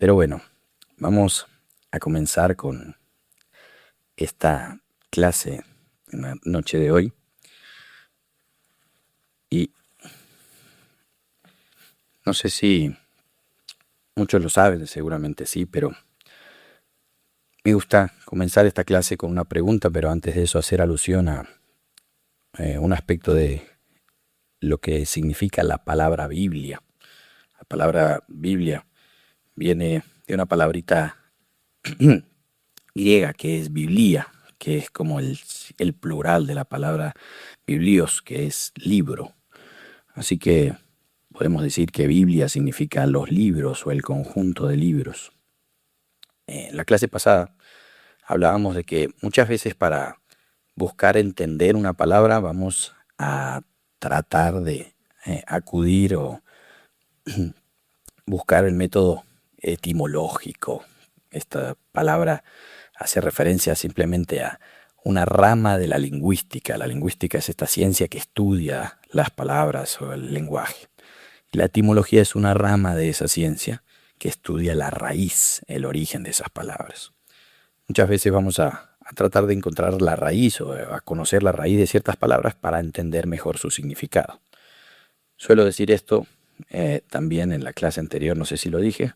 Pero bueno, vamos a comenzar con esta clase en la noche de hoy. Y no sé si muchos lo saben, seguramente sí, pero me gusta comenzar esta clase con una pregunta, pero antes de eso hacer alusión a un aspecto de lo que significa la palabra Biblia. La palabra Biblia viene de una palabrita griega que es biblia, que es como el plural de la palabra biblios, que es libro. Así que podemos decir que Biblia significa los libros o el conjunto de libros. En la clase pasada hablábamos de que muchas veces para buscar entender una palabra vamos a tratar de acudir o buscar el método etimológico. Esta palabra hace referencia simplemente a una rama de la lingüística. La lingüística es esta ciencia que estudia las palabras o el lenguaje. La etimología es una rama de esa ciencia que estudia la raíz, el origen de esas palabras. Muchas veces vamos a tratar de encontrar la raíz o a conocer la raíz de ciertas palabras para entender mejor su significado. Suelo decir esto también en la clase anterior, no sé si lo dije,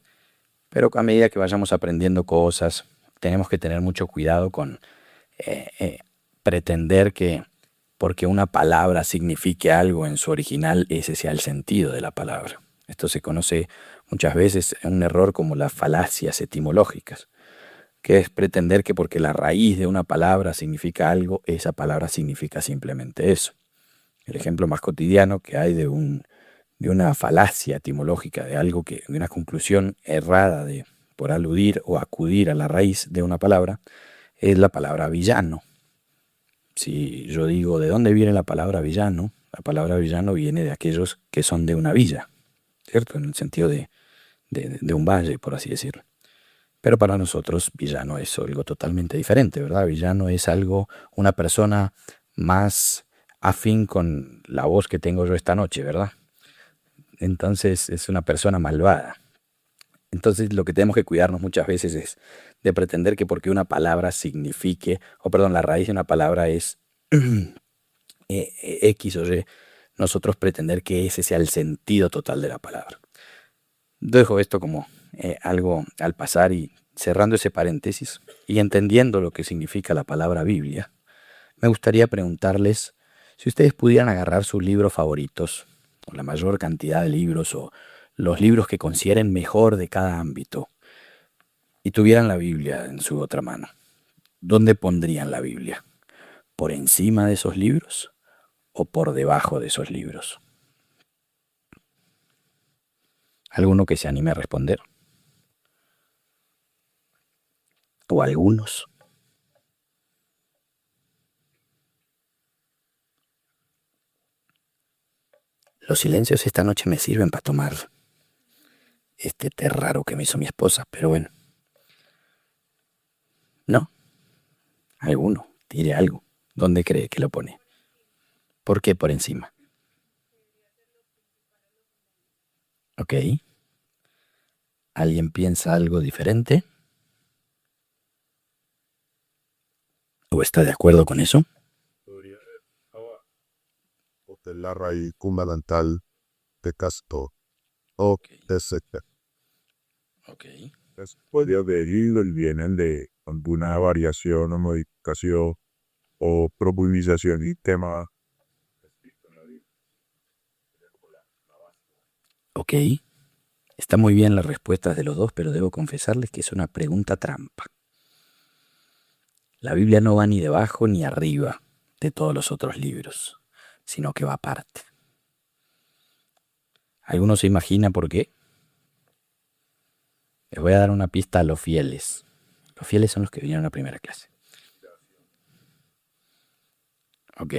pero a medida que vayamos aprendiendo cosas, tenemos que tener mucho cuidado con pretender que porque una palabra signifique algo en su original, ese sea el sentido de la palabra. Esto se conoce muchas veces un error como las falacias etimológicas, que es pretender que porque la raíz de una palabra significa algo, esa palabra significa simplemente eso. El ejemplo más cotidiano que hay de una falacia etimológica, de una conclusión errada por aludir o acudir a la raíz de una palabra, es la palabra villano. Si yo digo de dónde viene la palabra villano viene de aquellos que son de una villa, ¿cierto? En el sentido de un valle, por así decirlo. Pero para nosotros villano es algo totalmente diferente, ¿verdad? Villano es una persona más afín con la voz que tengo yo esta noche, ¿verdad? Entonces es una persona malvada. Entonces lo que tenemos que cuidarnos muchas veces es de pretender que porque una palabra la raíz de una palabra es X o Y, nosotros pretender que ese sea el sentido total de la palabra. Dejo esto como algo al pasar y cerrando ese paréntesis y entendiendo lo que significa la palabra Biblia, me gustaría preguntarles si ustedes pudieran agarrar sus libros favoritos, o la mayor cantidad de libros, o los libros que consideren mejor de cada ámbito, y tuvieran la Biblia en su otra mano. ¿Dónde pondrían la Biblia? ¿Por encima de esos libros o por debajo de esos libros? ¿Alguno que se anime a responder? ¿O algunos? Los silencios esta noche me sirven para tomar este té raro que me hizo mi esposa, pero bueno. No, alguno, tire algo. ¿Dónde cree que lo pone? ¿Por qué por encima? ¿Ok? ¿Alguien piensa algo diferente? ¿O está de acuerdo con eso? De la raíz fundamental de Castor o Ok, de Seca. ok. Después de haber ido y vienen de alguna variación o modificación o profundización y tema. Ok. Está muy bien las respuestas de los dos, pero debo confesarles que es una pregunta trampa. La Biblia no va ni debajo ni arriba de todos los otros libros, sino que va aparte. ¿Alguno se imagina por qué? Les voy a dar una pista a los fieles. Los fieles son los que vinieron a la primera clase. Ok.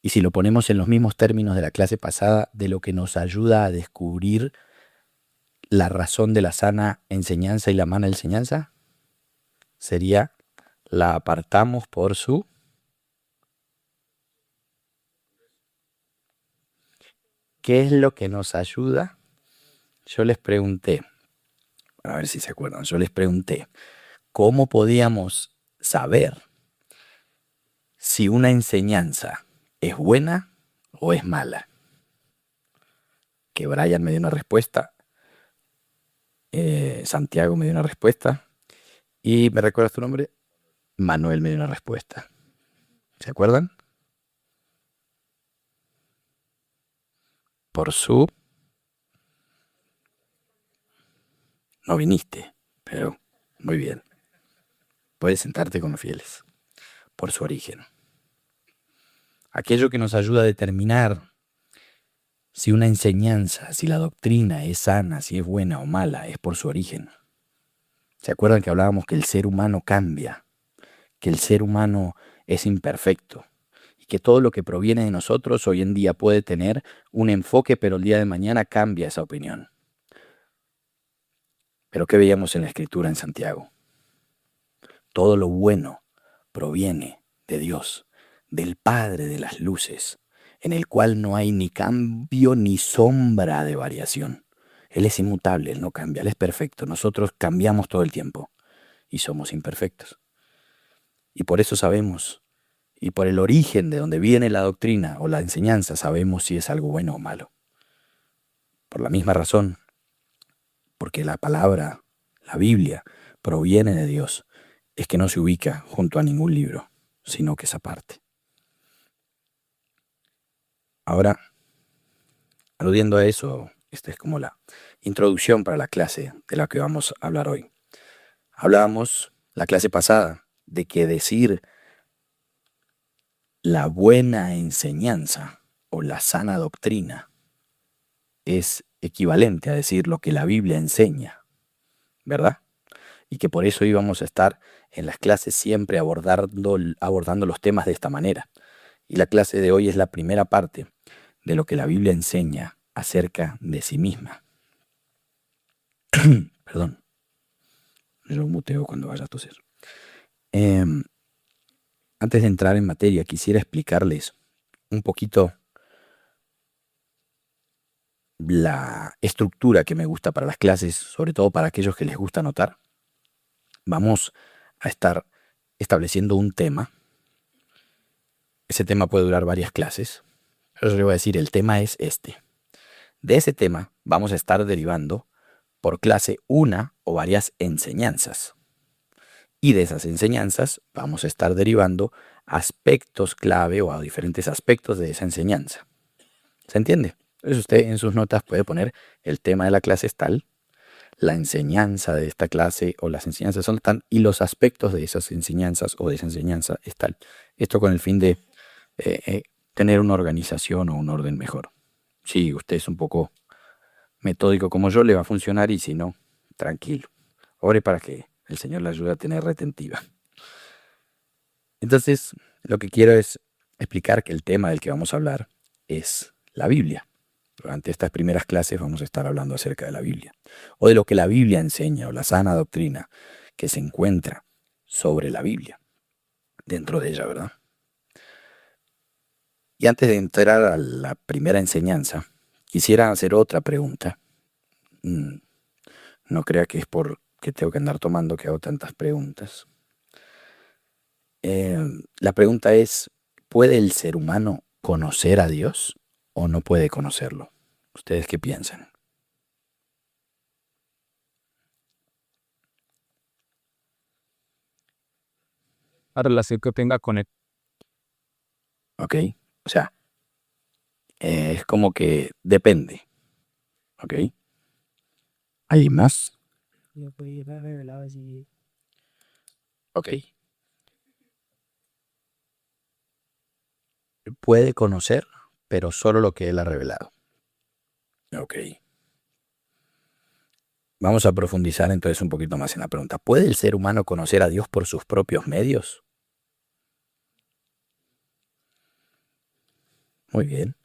Y si lo ponemos en los mismos términos de la clase pasada, de lo que nos ayuda a descubrir la razón de la sana enseñanza y la mala enseñanza, sería la apartamos por su... ¿Qué es lo que nos ayuda? Yo les pregunté, A ver si se acuerdan. Yo les pregunté, ¿cómo podíamos saber si una enseñanza es buena o es mala? Que Brian me dio una respuesta, Santiago me dio una respuesta y ¿me recuerdas tu nombre? Manuel me dio una respuesta. ¿Se acuerdan? Por su... No viniste, pero muy bien. Puedes sentarte con los fieles. Por su origen. Aquello que nos ayuda a determinar si una enseñanza, si la doctrina es sana, si es buena o mala, es por su origen. ¿Se acuerdan que hablábamos que el ser humano cambia? Que el ser humano es imperfecto y que todo lo que proviene de nosotros hoy en día puede tener un enfoque, pero el día de mañana cambia esa opinión. Pero ¿qué veíamos en la Escritura en Santiago? Todo lo bueno proviene de Dios, del Padre de las luces, en el cual no hay ni cambio ni sombra de variación. Él es inmutable, Él no cambia, Él es perfecto. Nosotros cambiamos todo el tiempo y somos imperfectos. Y por eso sabemos, y por el origen de donde viene la doctrina o la enseñanza, sabemos si es algo bueno o malo. Por la misma razón, porque la palabra, la Biblia, proviene de Dios, es que no se ubica junto a ningún libro, sino que es aparte. Ahora, aludiendo a eso, esta es como la introducción para la clase de la que vamos a hablar hoy. Hablábamos la clase pasada de que decir la buena enseñanza o la sana doctrina es equivalente a decir lo que la Biblia enseña, ¿verdad? Y que por eso íbamos a estar en las clases siempre abordando los temas de esta manera. Y la clase de hoy es la primera parte de lo que la Biblia enseña acerca de sí misma. Perdón, me lo muteo cuando vaya a toser. Antes de entrar en materia, quisiera explicarles un poquito la estructura que me gusta para las clases, sobre todo para aquellos que les gusta anotar. Vamos a estar estableciendo un tema. Ese tema puede durar varias clases. Pero yo les voy a decir, el tema es este. De ese tema vamos a estar derivando por clase una o varias enseñanzas. Y de esas enseñanzas vamos a estar derivando aspectos clave o a diferentes aspectos de esa enseñanza. ¿Se entiende? Entonces usted en sus notas puede poner el tema de la clase es tal, la enseñanza de esta clase o las enseñanzas son tal, y los aspectos de esas enseñanzas o de esa enseñanza es tal. Esto con el fin de tener una organización o un orden mejor. Si usted es un poco metódico como yo, le va a funcionar, y si no, tranquilo. Ore para que el Señor le ayude a tener retentiva. Entonces, lo que quiero es explicar que el tema del que vamos a hablar es la Biblia. Durante estas primeras clases vamos a estar hablando acerca de la Biblia, o de lo que la Biblia enseña, o la sana doctrina que se encuentra sobre la Biblia, dentro de ella, ¿verdad? Y antes de entrar a la primera enseñanza, quisiera hacer otra pregunta. No crea que es porque tengo que andar tomando que hago tantas preguntas. La pregunta es, ¿puede el ser humano conocer a Dios o no puede conocerlo? ¿Ustedes qué piensan? La relación que tenga con él. ¿Ok? O sea, es como que depende. ¿Ok? ¿Hay más? Ok. Puede conocer, pero solo lo que Él ha revelado. Ok. Vamos a profundizar entonces un poquito más en la pregunta. ¿Puede el ser humano conocer a Dios por sus propios medios? Muy bien.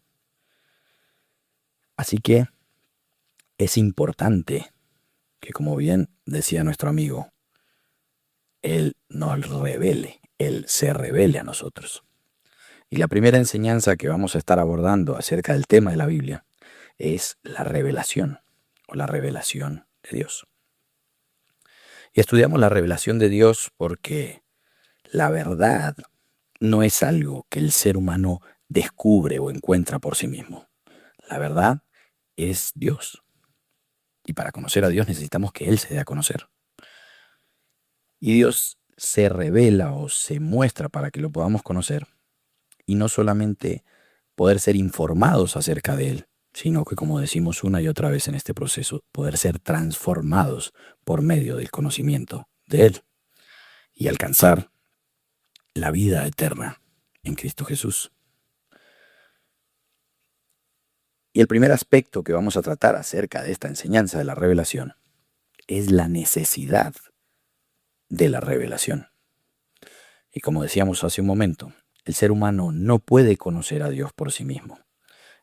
Así que es importante que, como bien decía nuestro amigo, Él nos revele, Él se revele a nosotros. Y la primera enseñanza que vamos a estar abordando acerca del tema de la Biblia es la revelación o la revelación de Dios. Y estudiamos la revelación de Dios porque la verdad no es algo que el ser humano descubre o encuentra por sí mismo. La verdad es Dios. Y para conocer a Dios necesitamos que Él se dé a conocer. Y Dios se revela o se muestra para que lo podamos conocer. Y no solamente poder ser informados acerca de Él, sino que, como decimos una y otra vez en este proceso, poder ser transformados por medio del conocimiento de Él y alcanzar la vida eterna en Cristo Jesús. Y el primer aspecto que vamos a tratar acerca de esta enseñanza de la revelación es la necesidad de la revelación. Y como decíamos hace un momento, el ser humano no puede conocer a Dios por sí mismo.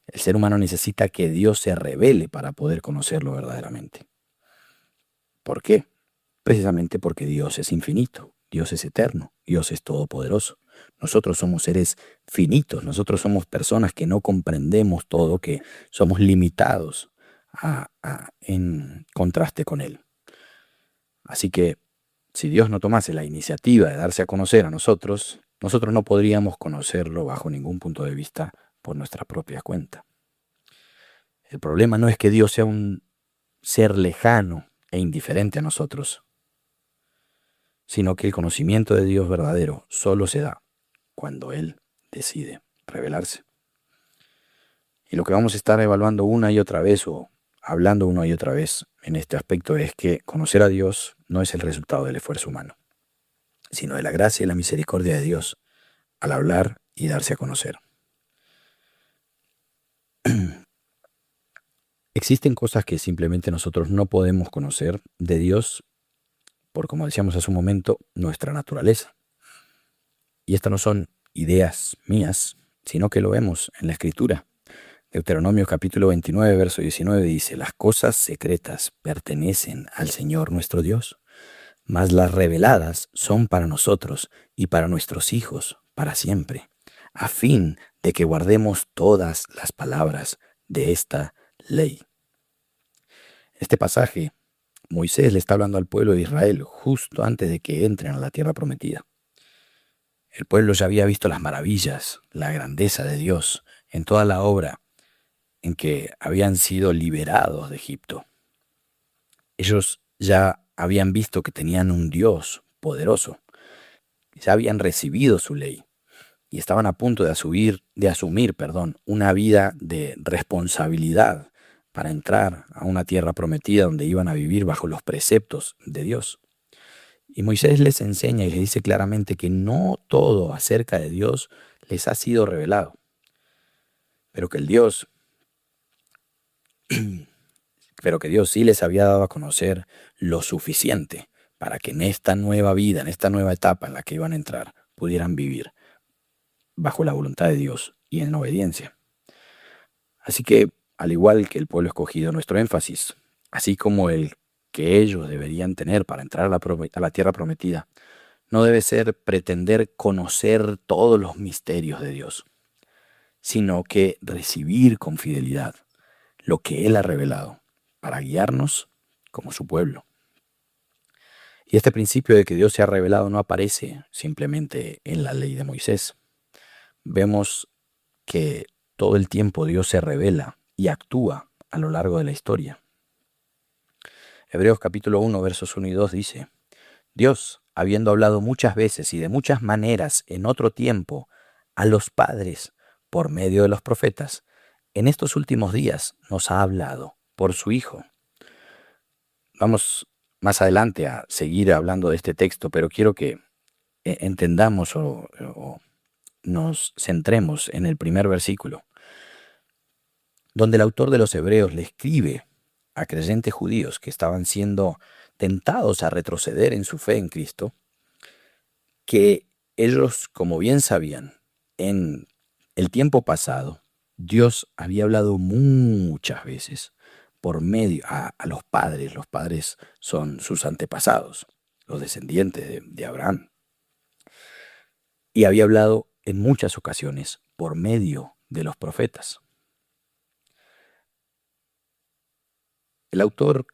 El ser humano necesita que Dios se revele para poder conocerlo verdaderamente. ¿Por qué? Precisamente porque Dios es infinito, Dios es eterno, Dios es todopoderoso. Nosotros somos seres finitos, nosotros somos personas que no comprendemos todo, que somos limitados en contraste con Él. Así que si Dios no tomase la iniciativa de darse a conocer a nosotros, nosotros no podríamos conocerlo bajo ningún punto de vista por nuestra propia cuenta. El problema no es que Dios sea un ser lejano e indiferente a nosotros, sino que el conocimiento de Dios verdadero solo se da cuando Él decide revelarse. Y lo que vamos a estar evaluando una y otra vez o hablando una y otra vez en este aspecto es que conocer a Dios no es el resultado del esfuerzo humano, sino de la gracia y la misericordia de Dios al hablar y darse a conocer. Existen cosas que simplemente nosotros no podemos conocer de Dios por, como decíamos hace un momento, nuestra naturaleza. Y estas no son ideas mías, sino que lo vemos en la Escritura. Deuteronomio capítulo 29, verso 19 dice: las cosas secretas pertenecen al Señor nuestro Dios, mas las reveladas son para nosotros y para nuestros hijos para siempre, a fin de que guardemos todas las palabras de esta ley. Este pasaje, Moisés le está hablando al pueblo de Israel justo antes de que entren a la tierra prometida. El pueblo ya había visto las maravillas, la grandeza de Dios en toda la obra en que habían sido liberados de Egipto. Ellos ya habían visto que tenían un Dios poderoso, ya habían recibido su ley y estaban a punto de asumir, una vida de responsabilidad para entrar a una tierra prometida donde iban a vivir bajo los preceptos de Dios. Y Moisés les enseña y les dice claramente que no todo acerca de Dios les ha sido revelado, pero que Dios sí les había dado a conocer lo suficiente para que en esta nueva vida, en esta nueva etapa en la que iban a entrar, pudieran vivir bajo la voluntad de Dios y en obediencia. Así que, al igual que el pueblo escogido, nuestro énfasis, así como el que ellos deberían tener para entrar a la tierra prometida, no debe ser pretender conocer todos los misterios de Dios, sino que recibir con fidelidad lo que Él ha revelado para guiarnos como su pueblo. Y este principio de que Dios se ha revelado no aparece simplemente en la ley de Moisés. Vemos que todo el tiempo Dios se revela y actúa a lo largo de la historia. Hebreos capítulo 1, versos 1 y 2 dice: Dios, habiendo hablado muchas veces y de muchas maneras en otro tiempo a los padres por medio de los profetas, en estos últimos días nos ha hablado por su Hijo. Vamos más adelante a seguir hablando de este texto, pero quiero que entendamos o nos centremos en el primer versículo, donde el autor de los Hebreos le escribe a creyentes judíos que estaban siendo tentados a retroceder en su fe en Cristo, que ellos, como bien sabían, en el tiempo pasado, Dios había hablado muchas veces por medio a los padres. Los padres son sus antepasados, los descendientes de Abraham. Y había hablado en muchas ocasiones por medio de los profetas. El autor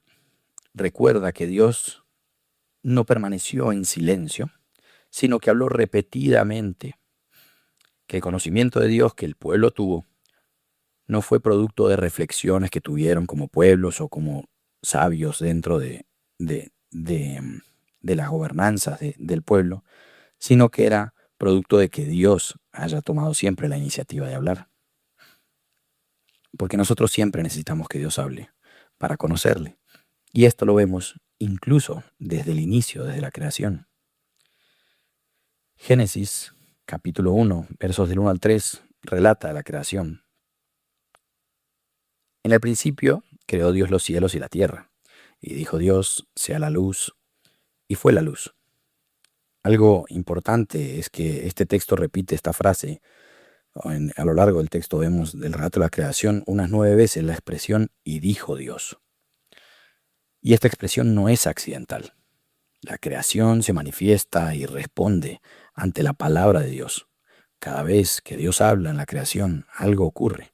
recuerda que Dios no permaneció en silencio, sino que habló repetidamente que el conocimiento de Dios que el pueblo tuvo no fue producto de reflexiones que tuvieron como pueblos o como sabios dentro de las gobernanzas del pueblo, sino que era producto de que Dios haya tomado siempre la iniciativa de hablar. Porque nosotros siempre necesitamos que Dios hable para conocerle. Y esto lo vemos incluso desde el inicio, desde la creación. Génesis, capítulo 1, versos del 1 al 3, relata la creación. En el principio creó Dios los cielos y la tierra, y dijo Dios, sea la luz, y fue la luz. Algo importante es que este texto repite esta frase. A lo largo del texto vemos del relato de la creación unas 9 veces la expresión y dijo Dios. Y esta expresión no es accidental. La creación se manifiesta y responde ante la palabra de Dios. Cada vez que Dios habla en la creación, algo ocurre.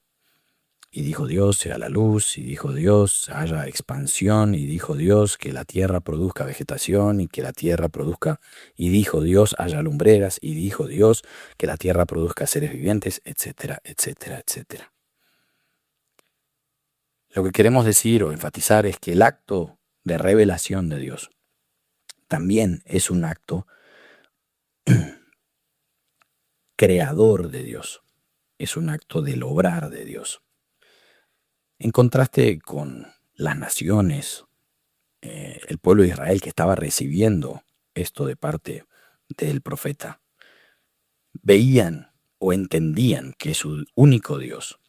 Y dijo Dios, sea la luz, y dijo Dios, haya expansión, y dijo Dios, que la tierra produzca vegetación, y que la tierra produzca, y dijo Dios, haya lumbreras, y dijo Dios, que la tierra produzca seres vivientes, etcétera, etcétera, etcétera. Lo que queremos decir o enfatizar es que el acto de revelación de Dios también es un acto creador de Dios, es un acto del obrar de Dios. En contraste con las naciones, el pueblo de Israel que estaba recibiendo esto de parte del profeta, veían o entendían que su único Dios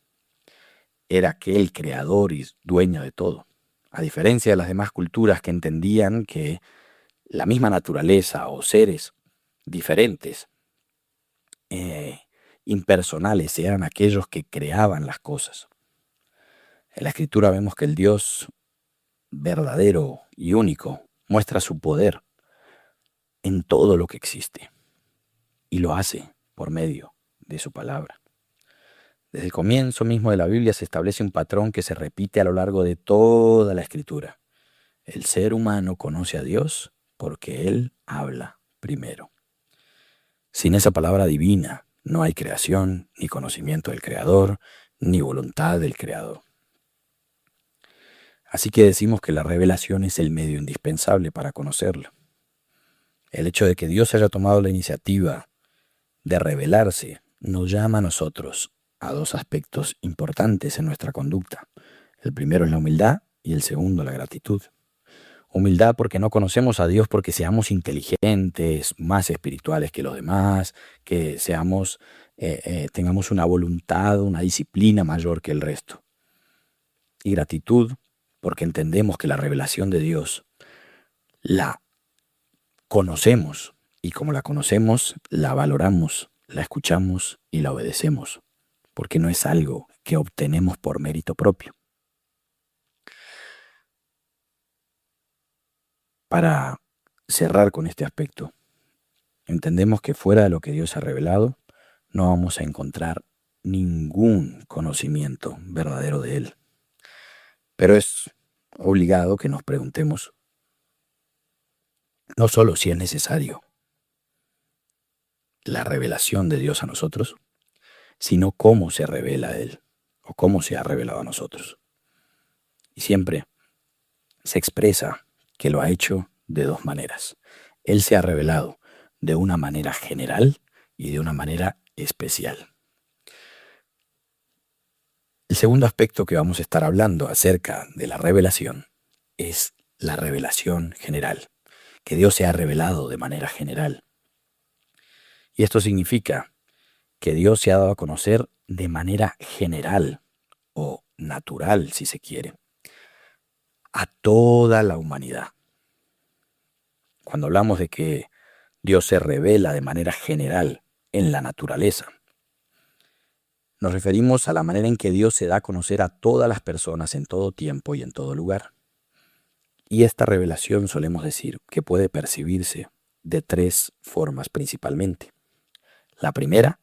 era aquel creador y dueño de todo, a diferencia de las demás culturas que entendían que la misma naturaleza o seres diferentes, impersonales, eran aquellos que creaban las cosas. En la Escritura vemos que el Dios verdadero y único muestra su poder en todo lo que existe y lo hace por medio de su palabra. Desde el comienzo mismo de la Biblia se establece un patrón que se repite a lo largo de toda la Escritura. El ser humano conoce a Dios porque Él habla primero. Sin esa palabra divina no hay creación, ni conocimiento del Creador, ni voluntad del Creador. Así que decimos que la revelación es el medio indispensable para conocerlo. El hecho de que Dios haya tomado la iniciativa de revelarse nos llama a nosotros a 2 aspectos importantes en nuestra conducta. El primero es la humildad y el segundo la gratitud. Humildad porque no conocemos a Dios porque seamos inteligentes, más espirituales que los demás, que tengamos una voluntad, una disciplina mayor que el resto. Y gratitud porque entendemos que la revelación de Dios la conocemos y como la conocemos, la valoramos, la escuchamos y la obedecemos, porque no es algo que obtenemos por mérito propio. Para cerrar con este aspecto, entendemos que fuera de lo que Dios ha revelado, no vamos a encontrar ningún conocimiento verdadero de Él. Pero es obligado que nos preguntemos no solo si es necesario la revelación de Dios a nosotros, sino cómo se revela a Él o cómo se ha revelado a nosotros. Y siempre se expresa que lo ha hecho de 2 maneras. Él se ha revelado de una manera general y de una manera especial. El segundo aspecto que vamos a estar hablando acerca de la revelación es la revelación general, que Dios se ha revelado de manera general. Y esto significa que Dios se ha dado a conocer de manera general o natural, si se quiere, a toda la humanidad. Cuando hablamos de que Dios se revela de manera general en la naturaleza, nos referimos a la manera en que Dios se da a conocer a todas las personas en todo tiempo y en todo lugar. Y esta revelación solemos decir que puede percibirse de 3 formas principalmente. La primera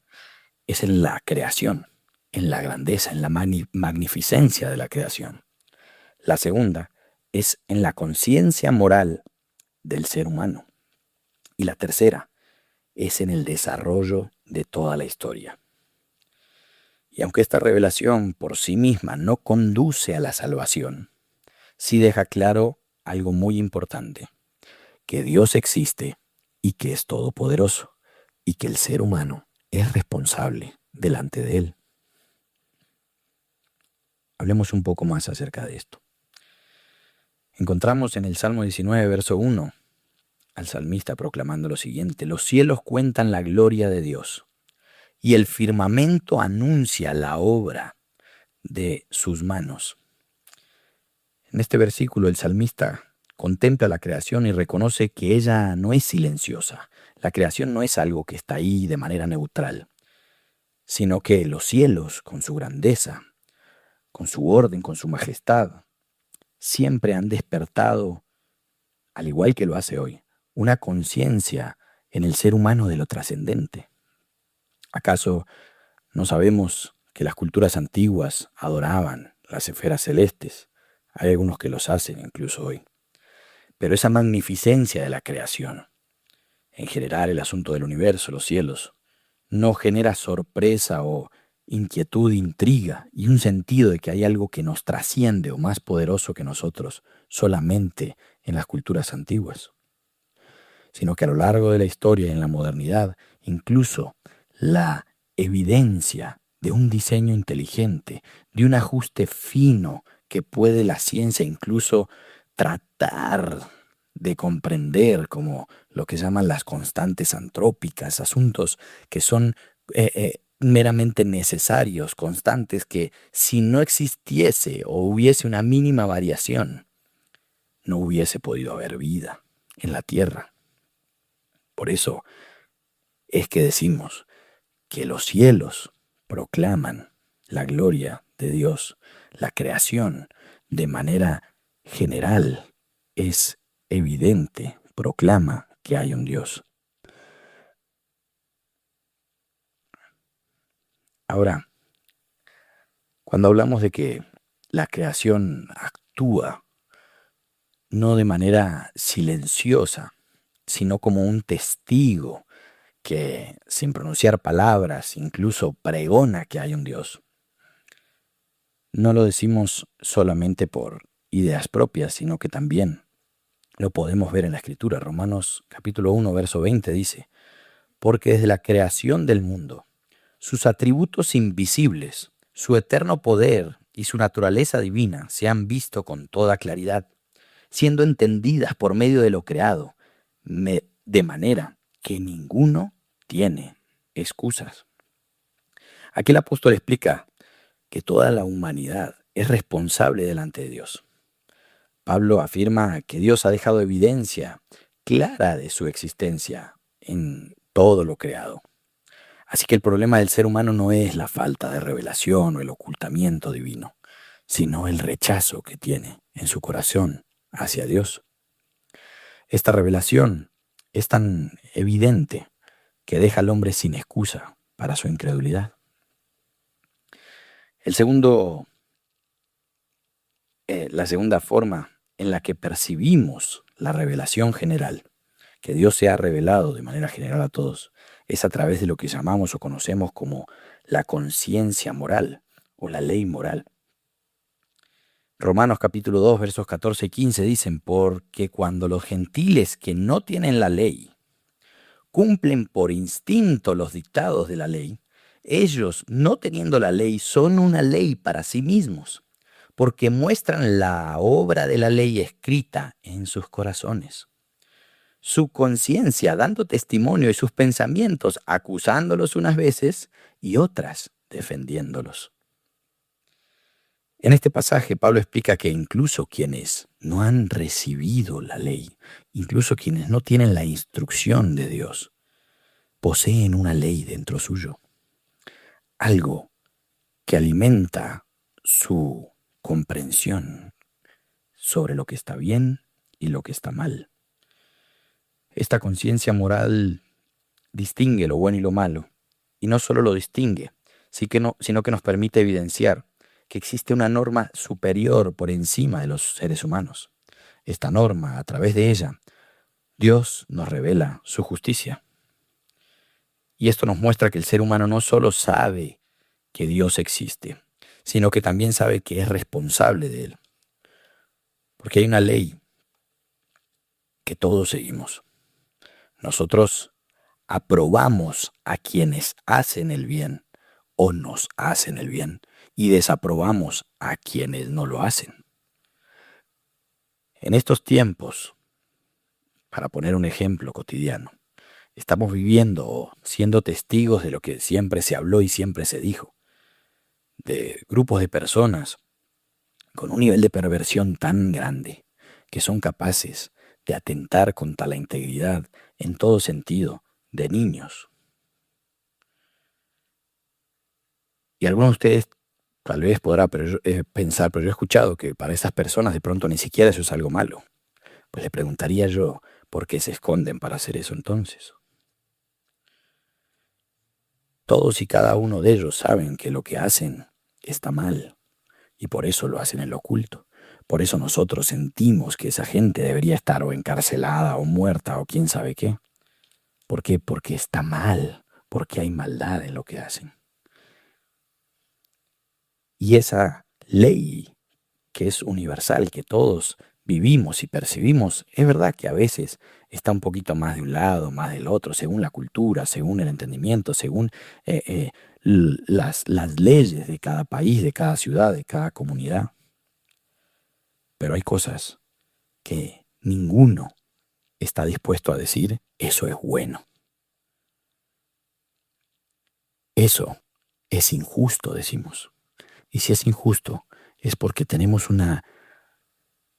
es en la creación, en la grandeza, en la magnificencia de la creación. La segunda es en la conciencia moral del ser humano. Y la tercera es en el desarrollo de toda la historia. Y aunque esta revelación por sí misma no conduce a la salvación, sí deja claro algo muy importante, que Dios existe y que es todopoderoso, y que el ser humano es responsable delante de Él. Hablemos un poco más acerca de esto. Encontramos en el Salmo 19, verso 1, al salmista proclamando lo siguiente: los cielos cuentan la gloria de Dios, y el firmamento anuncia la obra de sus manos. En este versículo el salmista contempla la creación y reconoce que ella no es silenciosa. La creación no es algo que está ahí de manera neutral, sino que los cielos, con su grandeza, con su orden, con su majestad, siempre han despertado, al igual que lo hace hoy, una conciencia en el ser humano de lo trascendente. ¿Acaso no sabemos que las culturas antiguas adoraban las esferas celestes? Hay algunos que los hacen incluso hoy. Pero esa magnificencia de la creación, en general el asunto del universo, los cielos, no genera sorpresa o inquietud, intriga y un sentido de que hay algo que nos trasciende o más poderoso que nosotros solamente en las culturas antiguas, sino que a lo largo de la historia y en la modernidad, incluso la evidencia de un diseño inteligente, de un ajuste fino que puede la ciencia incluso tratar de comprender, como lo que llaman las constantes antrópicas, asuntos que son meramente necesarios, constantes, que si no existiese o hubiese una mínima variación, no hubiese podido haber vida en la Tierra. Por eso es que decimos que los cielos proclaman la gloria de Dios. La creación, de manera general, es evidente, proclama que hay un Dios. Ahora, cuando hablamos de que la creación actúa no de manera silenciosa, sino como un testigo que, sin pronunciar palabras, incluso pregona que hay un Dios, no lo decimos solamente por ideas propias, sino que también lo podemos ver en la Escritura. Romanos capítulo 1, verso 20 dice: porque desde la creación del mundo, sus atributos invisibles, su eterno poder y su naturaleza divina se han visto con toda claridad, siendo entendidas por medio de lo creado, de manera que ninguno tiene excusas. Aquí el apóstol explica que toda la humanidad es responsable delante de Dios. Pablo afirma que Dios ha dejado evidencia clara de su existencia en todo lo creado. Así que el problema del ser humano no es la falta de revelación o el ocultamiento divino, sino el rechazo que tiene en su corazón hacia Dios. Esta revelación es tan evidente que deja al hombre sin excusa para su incredulidad. La segunda forma en la que percibimos la revelación general, que Dios se ha revelado de manera general a todos, es a través de lo que llamamos o conocemos como la conciencia moral o la ley moral. Romanos capítulo 2, versos 14 y 15 dicen: porque cuando los gentiles que no tienen la ley cumplen por instinto los dictados de la ley, ellos, no teniendo la ley, son una ley para sí mismos, porque muestran la obra de la ley escrita en sus corazones. Su conciencia dando testimonio y sus pensamientos acusándolos unas veces y otras defendiéndolos. En este pasaje Pablo explica que incluso quienes no han recibido la ley, incluso quienes no tienen la instrucción de Dios, poseen una ley dentro suyo, algo que alimenta su comprensión sobre lo que está bien y lo que está mal. Esta conciencia moral distingue lo bueno y lo malo, y no solo lo distingue, sino que nos permite evidenciar que existe una norma superior por encima de los seres humanos. Esta norma, a través de ella, Dios nos revela su justicia. Y esto nos muestra que el ser humano no solo sabe que Dios existe, sino que también sabe que es responsable de él. Porque hay una ley que todos seguimos. Nosotros aprobamos a quienes hacen el bien o nos hacen el bien y desaprobamos a quienes no lo hacen. En estos tiempos, para poner un ejemplo cotidiano, estamos viviendo o siendo testigos de lo que siempre se habló y siempre se dijo, de grupos de personas con un nivel de perversión tan grande que son capaces de atentar contra la integridad en todo sentido de niños. Y algunos de ustedes tal vez podrá pensar, pero yo he escuchado que para esas personas de pronto ni siquiera eso es algo malo. Pues le preguntaría yo, ¿por qué se esconden para hacer eso entonces? Todos y cada uno de ellos saben que lo que hacen está mal y por eso lo hacen en lo oculto. Por eso nosotros sentimos que esa gente debería estar o encarcelada o muerta o quién sabe qué. ¿Por qué? Porque está mal, porque hay maldad en lo que hacen. Y esa ley que es universal, que todos vivimos y percibimos, es verdad que a veces está un poquito más de un lado, más del otro, según la cultura, según el entendimiento, según las leyes de cada país, de cada ciudad, de cada comunidad. Pero hay cosas que ninguno está dispuesto a decir, eso es bueno. Eso es injusto, decimos. Y si es injusto, es porque tenemos una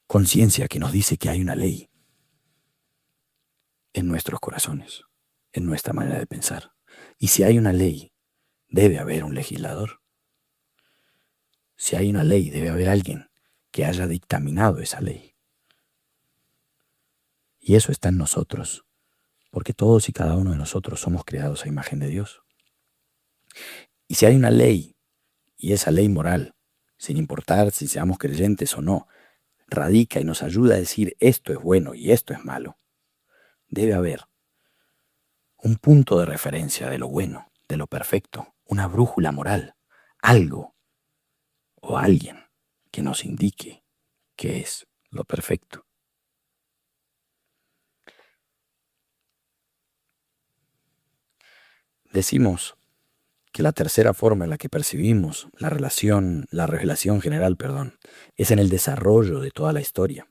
conciencia que nos dice que hay una ley en nuestros corazones, en nuestra manera de pensar. Y si hay una ley, debe haber un legislador. Si hay una ley, debe haber alguien que haya dictaminado esa ley. Y eso está en nosotros, porque todos y cada uno de nosotros somos creados a imagen de Dios. Y si hay una ley, y esa ley moral, sin importar si seamos creyentes o no, radica y nos ayuda a decir esto es bueno y esto es malo, debe haber un punto de referencia de lo bueno, de lo perfecto, una brújula moral, algo o alguien que nos indique qué es lo perfecto. Decimos que la tercera forma en la que percibimos la revelación general, es en el desarrollo de toda la historia.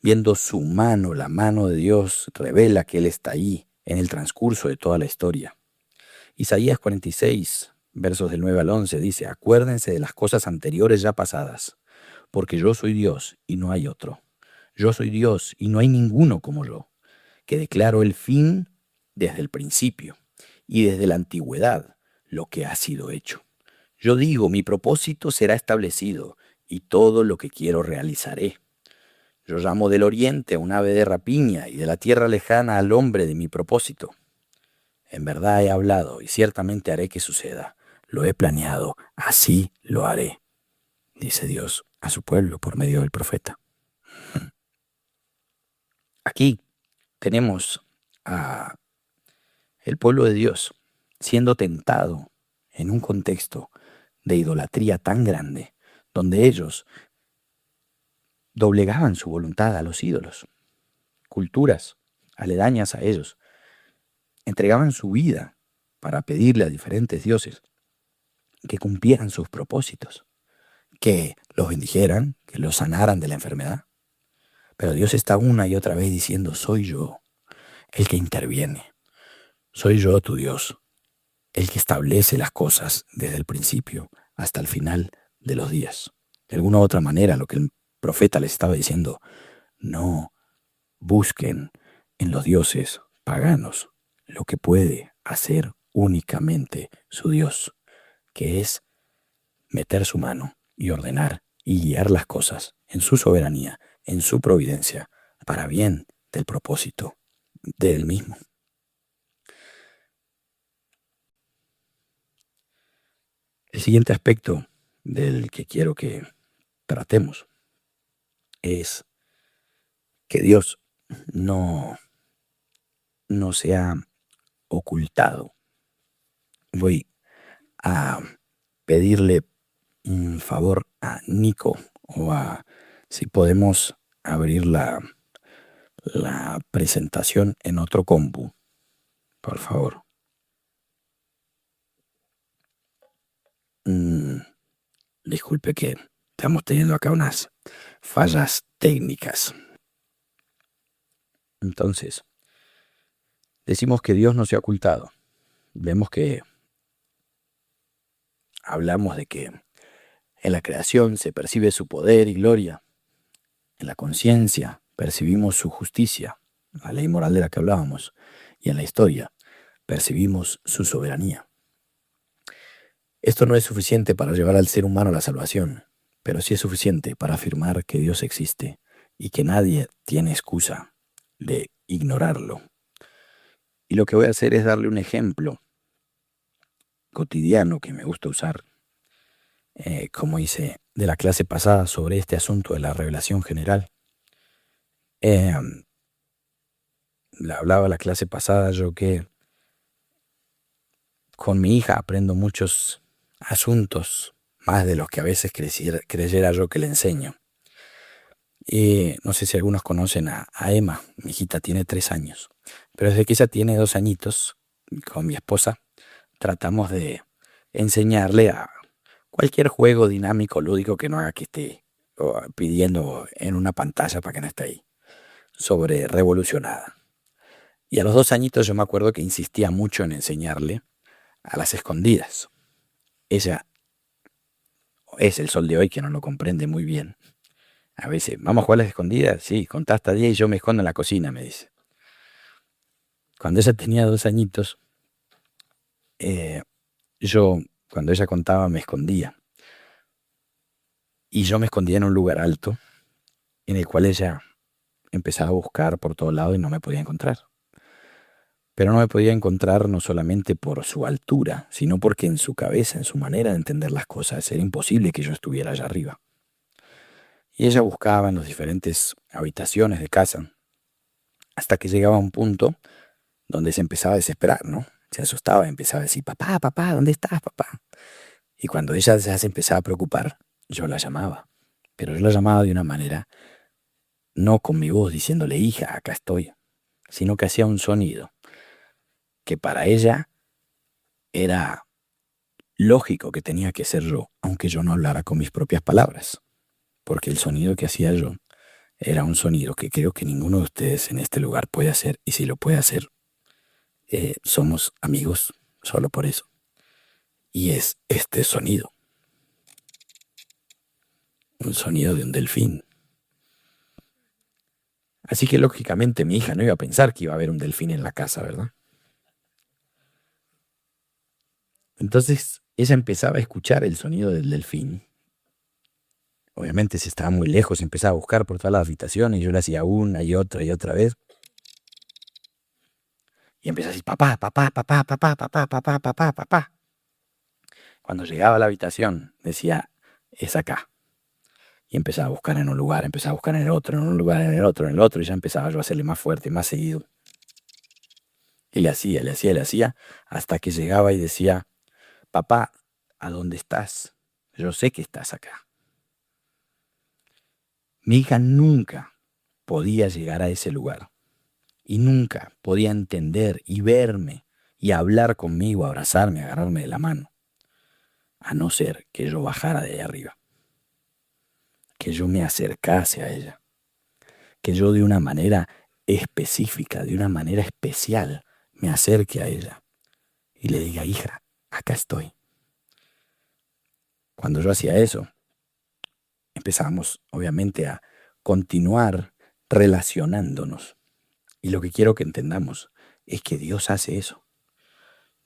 Viendo su mano, la mano de Dios revela que Él está ahí en el transcurso de toda la historia. Isaías 46, versos del 9 al 11 dice, acuérdense de las cosas anteriores ya pasadas, porque yo soy Dios y no hay otro. Yo soy Dios y no hay ninguno como yo, que declaro el fin desde el principio y desde la antigüedad lo que ha sido hecho. Yo digo, mi propósito será establecido y todo lo que quiero realizaré. Yo llamo del oriente a un ave de rapiña y de la tierra lejana al hombre de mi propósito. En verdad he hablado y ciertamente haré que suceda. Lo he planeado, así lo haré, dice Dios a su pueblo por medio del profeta. Aquí tenemos a el pueblo de Dios siendo tentado en un contexto de idolatría tan grande, donde ellos doblegaban su voluntad a los ídolos, culturas aledañas a ellos, entregaban su vida para pedirle a diferentes dioses que cumplieran sus propósitos, que los bendijeran, que los sanaran de la enfermedad. Pero Dios está una y otra vez diciendo, soy yo el que interviene, soy yo tu Dios, el que establece las cosas desde el principio hasta el final de los días. De alguna u otra manera, lo que el profeta les estaba diciendo, no busquen en los dioses paganos lo que puede hacer únicamente su Dios, que es meter su mano y ordenar y guiar las cosas en su soberanía, en su providencia, para bien del propósito de él mismo. El siguiente aspecto del que quiero que tratemos es que Dios no no se ha ocultado. Voy a pedirle un favor a Nico o a si podemos abrir la presentación en otro compu, por favor. Disculpe que estamos teniendo acá unas fallas técnicas. Entonces, decimos que Dios no se ha ocultado. Vemos que hablamos de que en la creación se percibe su poder y gloria. En la conciencia percibimos su justicia, la ley moral de la que hablábamos. Y en la historia percibimos su soberanía. Esto no es suficiente para llevar al ser humano a la salvación, pero sí es suficiente para afirmar que Dios existe y que nadie tiene excusa de ignorarlo. Y lo que voy a hacer es darle un ejemplo cotidiano que me gusta usar, como hice de la clase pasada sobre este asunto de la revelación general. Le hablaba la clase pasada yo que con mi hija aprendo muchos asuntos, más de los que a veces creyera yo que le enseño. Y no sé si algunos conocen a Emma, mi hijita tiene 3 años, pero desde que ella tiene 2 añitos, con mi esposa, tratamos de enseñarle a cualquier juego dinámico, lúdico que no haga que esté pidiendo en una pantalla para que no esté ahí, sobre revolucionada. Y a los 2 añitos yo me acuerdo que insistía mucho en enseñarle a las escondidas. Ella es el sol de hoy que no lo comprende muy bien. A veces, ¿vamos a jugar a las escondidas? Sí, contá hasta 10 y yo me escondo en la cocina, me dice. Cuando ella tenía 2 añitos, yo, cuando ella contaba, me escondía. Y yo me escondía en un lugar alto, en el cual ella empezaba a buscar por todo lado y no me podía encontrar. Pero no me podía encontrar no solamente por su altura, sino porque en su cabeza, en su manera de entender las cosas, era imposible que yo estuviera allá arriba. Y ella buscaba en las diferentes habitaciones de casa, hasta que llegaba a un punto donde se empezaba a desesperar, ¿no? Se asustaba y empezaba a decir, papá, papá, ¿dónde estás, papá? Y cuando ella ya se empezaba a preocupar, yo la llamaba. Pero yo la llamaba de una manera, no con mi voz diciéndole, hija, acá estoy, sino que hacía un sonido que para ella era lógico que tenía que ser yo, aunque yo no hablara con mis propias palabras. Porque el sonido que hacía yo era un sonido que creo que ninguno de ustedes en este lugar puede hacer, y si lo puede hacer, somos amigos solo por eso. Y es este sonido. Un sonido de un delfín. Así que lógicamente mi hija no iba a pensar que iba a haber un delfín en la casa, ¿verdad? Entonces ella empezaba a escuchar el sonido del delfín. Obviamente si estaba muy lejos empezaba a buscar por todas las habitaciones y yo le hacía una y otra vez. Y empezaba a decir, papá, papá, papá, papá, papá, papá, papá, papá. Cuando llegaba a la habitación decía, es acá. Y empezaba a buscar en un lugar, empezaba a buscar en el otro, en un lugar, en el otro, y ya empezaba yo a hacerle más fuerte, más seguido. Y le hacía, hasta que llegaba y decía, papá, ¿a dónde estás? Yo sé que estás acá. Mi hija nunca podía llegar a ese lugar. Y nunca podía entender y verme y hablar conmigo, abrazarme, agarrarme de la mano. A no ser que yo bajara de ahí arriba. Que yo me acercase a ella. Que yo de una manera específica, de una manera especial, me acerque a ella. Y le diga, hija, acá estoy. Cuando yo hacía eso, empezábamos obviamente a continuar relacionándonos. Y lo que quiero que entendamos es que Dios hace eso.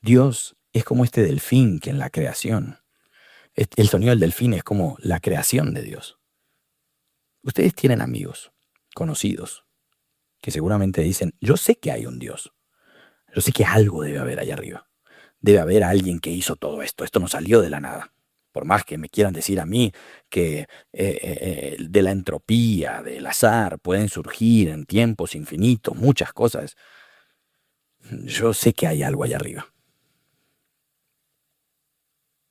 Dios es como este delfín que en la creación, el sonido del delfín es como la creación de Dios. Ustedes tienen amigos, conocidos, que seguramente dicen, yo sé que hay un Dios. Yo sé que algo debe haber allá arriba. Debe haber alguien que hizo todo esto. Esto no salió de la nada. Por más que me quieran decir a mí que de la entropía, del azar, pueden surgir en tiempos infinitos muchas cosas. Yo sé que hay algo allá arriba.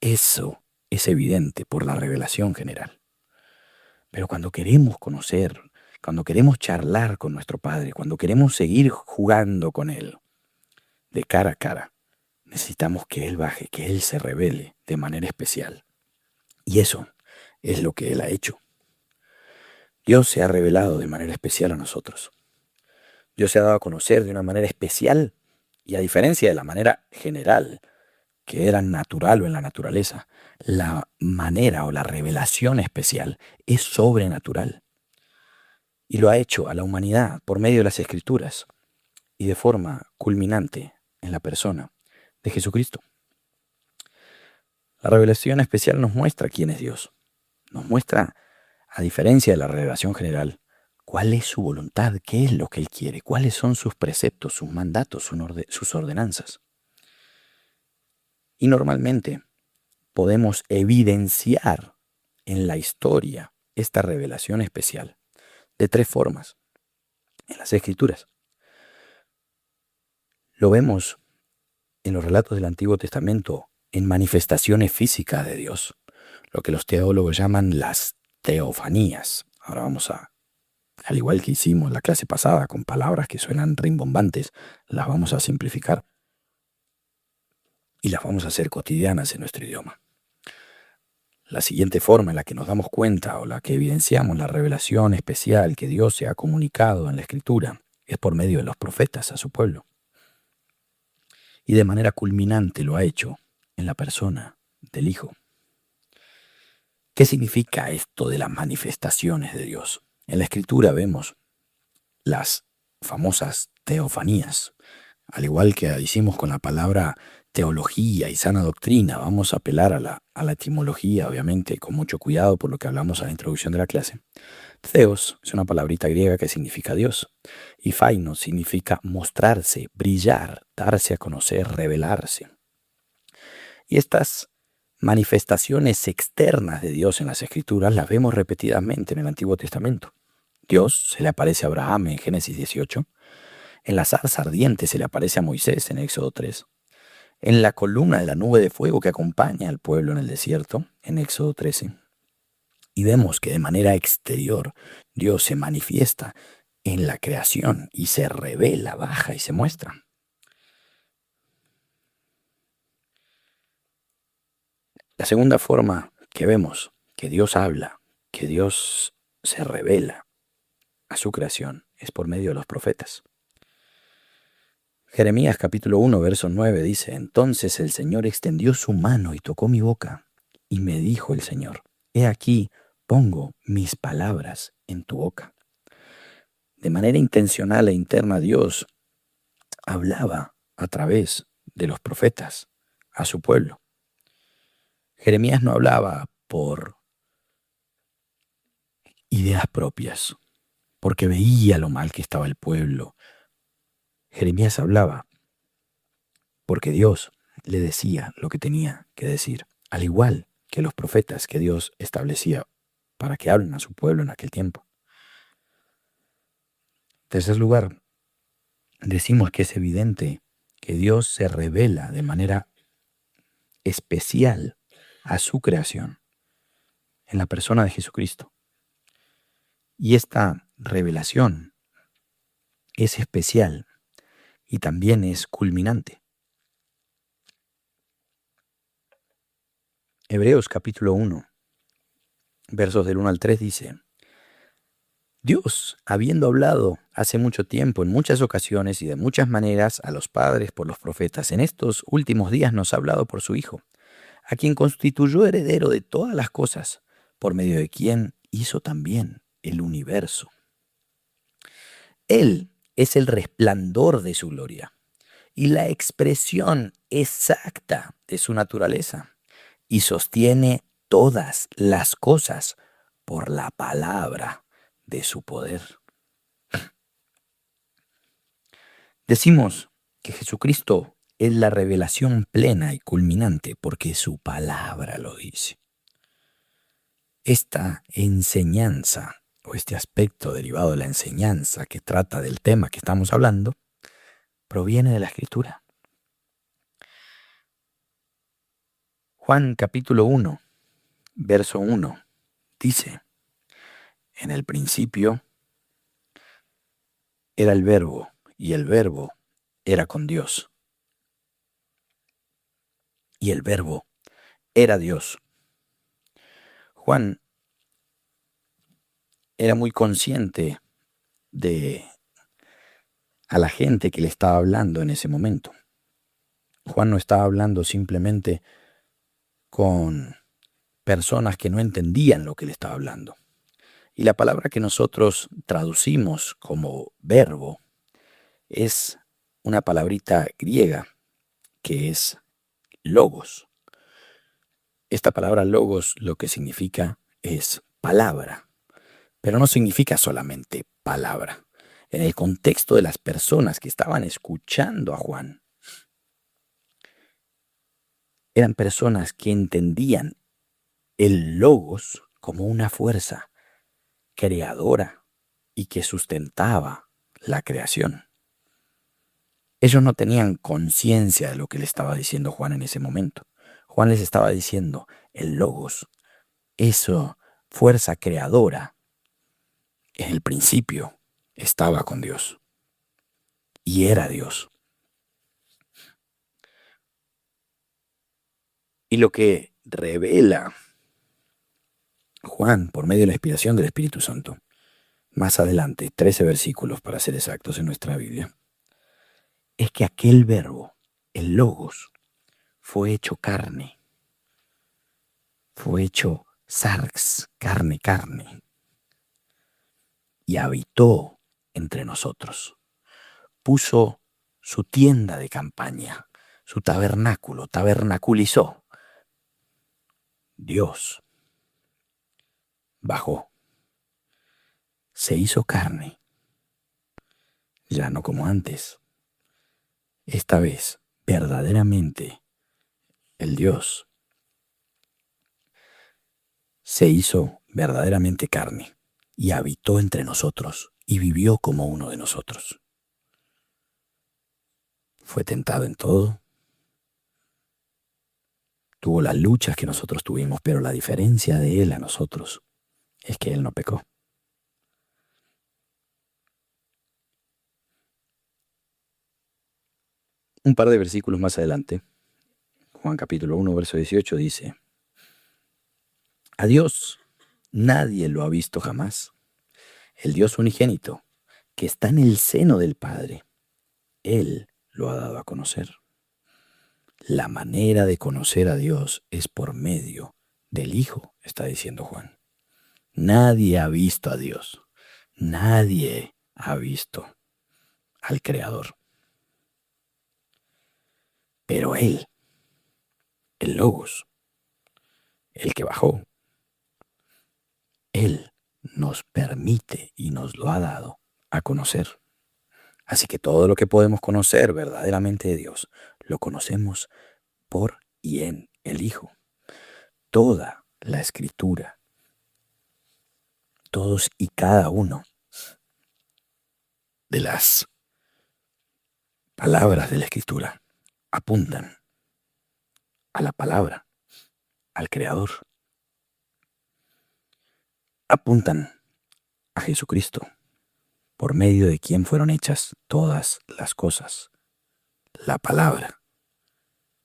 Eso es evidente por la revelación general. Pero cuando queremos conocer, cuando queremos charlar con nuestro Padre, cuando queremos seguir jugando con Él de cara a cara, necesitamos que Él baje, que Él se revele de manera especial. Y eso es lo que Él ha hecho. Dios se ha revelado de manera especial a nosotros. Dios se ha dado a conocer de una manera especial y a diferencia de la manera general, que era natural o en la naturaleza, la manera o la revelación especial es sobrenatural. Y lo ha hecho a la humanidad por medio de las Escrituras y de forma culminante en la persona de Jesucristo. La revelación especial nos muestra quién es Dios. Nos muestra, a diferencia de la revelación general, cuál es su voluntad, qué es lo que Él quiere, cuáles son sus preceptos, sus mandatos, sus ordenanzas. Y normalmente podemos evidenciar en la historia esta revelación especial de tres formas en las Escrituras. Lo vemos en los relatos del Antiguo Testamento en manifestaciones físicas de Dios, lo que los teólogos llaman las teofanías. Ahora vamos a, al igual que hicimos la clase pasada con palabras que suenan rimbombantes, las vamos a simplificar y las vamos a hacer cotidianas en nuestro idioma. La siguiente forma en la que nos damos cuenta o la que evidenciamos la revelación especial que Dios se ha comunicado en la Escritura es por medio de los profetas a su pueblo. Y de manera culminante lo ha hecho en la persona del Hijo. ¿Qué significa esto de las manifestaciones de Dios? En la Escritura vemos las famosas teofanías. Al igual que hicimos con la palabra teología y sana doctrina, vamos a apelar a la etimología, obviamente, con mucho cuidado por lo que hablamos a la introducción de la clase. Theos es una palabrita griega que significa Dios, y phainos significa mostrarse, brillar, darse a conocer, revelarse. Y estas manifestaciones externas de Dios en las Escrituras las vemos repetidamente en el Antiguo Testamento. Dios se le aparece a Abraham en Génesis 18, en la zarza ardiente se le aparece a Moisés en Éxodo 3, en la columna de la nube de fuego que acompaña al pueblo en el desierto en Éxodo 13. Y vemos que de manera exterior Dios se manifiesta en la creación y se revela, baja y se muestra. La segunda forma que vemos que Dios habla, que Dios se revela a su creación, es por medio de los profetas. Jeremías capítulo 1, verso 9 dice: Entonces el Señor extendió su mano y tocó mi boca, y me dijo el Señor: He aquí, pongo mis palabras en tu boca. De manera intencional e interna, Dios hablaba a través de los profetas a su pueblo. Jeremías no hablaba por ideas propias, porque veía lo mal que estaba el pueblo. Jeremías hablaba porque Dios le decía lo que tenía que decir, al igual que los profetas que Dios establecía para que hablen a su pueblo en aquel tiempo. En tercer lugar, decimos que es evidente que Dios se revela de manera especial a su creación en la persona de Jesucristo. Y esta revelación es especial y también es culminante. Hebreos capítulo 1, versos del 1 al 3 dice: Dios, habiendo hablado hace mucho tiempo, en muchas ocasiones y de muchas maneras a los padres por los profetas, en estos últimos días nos ha hablado por su Hijo, a quien constituyó heredero de todas las cosas, por medio de quien hizo también el universo. Él es el resplandor de su gloria y la expresión exacta de su naturaleza, y sostiene todas las cosas por la palabra de su poder. Decimos que Jesucristo es la revelación plena y culminante porque su palabra lo dice. Esta enseñanza o este aspecto derivado de la enseñanza que trata del tema que estamos hablando proviene de la Escritura. Juan capítulo 1, verso 1, dice: en el principio era el Verbo, y el Verbo era con Dios, y el Verbo era Dios. Juan era muy consciente de a la gente que le estaba hablando en ese momento. Juan no estaba hablando simplemente con personas que no entendían lo que le estaba hablando. Y la palabra que nosotros traducimos como verbo es una palabrita griega que es logos. Esta palabra logos lo que significa es palabra, pero no significa solamente palabra. En el contexto de las personas que estaban escuchando a Juan, eran personas que entendían el logos como una fuerza creadora y que sustentaba la creación. Ellos no tenían conciencia de lo que le estaba diciendo Juan en ese momento. Juan les estaba diciendo, el logos, esa fuerza creadora, en el principio estaba con Dios y era Dios. Y lo que revela Juan por medio de la inspiración del Espíritu Santo, más adelante, 13 versículos para ser exactos en nuestra Biblia, es que aquel verbo, el logos, fue hecho carne, fue hecho sarx, carne, y habitó entre nosotros. Puso su tienda de campaña, su tabernáculo, tabernaculizó. Dios bajó, se hizo carne, ya no como antes. Esta vez, verdaderamente, el Dios se hizo verdaderamente carne y habitó entre nosotros y vivió como uno de nosotros. Fue tentado en todo, tuvo las luchas que nosotros tuvimos, pero la diferencia de Él a nosotros es que Él no pecó. Un par de versículos más adelante, Juan capítulo 1, verso 18 dice: a Dios nadie lo ha visto jamás. El Dios unigénito, que está en el seno del Padre, Él lo ha dado a conocer. La manera de conocer a Dios es por medio del Hijo, está diciendo Juan. Nadie ha visto a Dios. Nadie ha visto al Creador. Pero Él, el Logos, el que bajó, Él nos permite y nos lo ha dado a conocer. Así que todo lo que podemos conocer verdaderamente de Dios, lo conocemos por y en el Hijo. Toda la Escritura, todos y cada uno de las palabras de la Escritura apuntan a la palabra, al Creador. Apuntan a Jesucristo, por medio de quien fueron hechas todas las cosas, la palabra.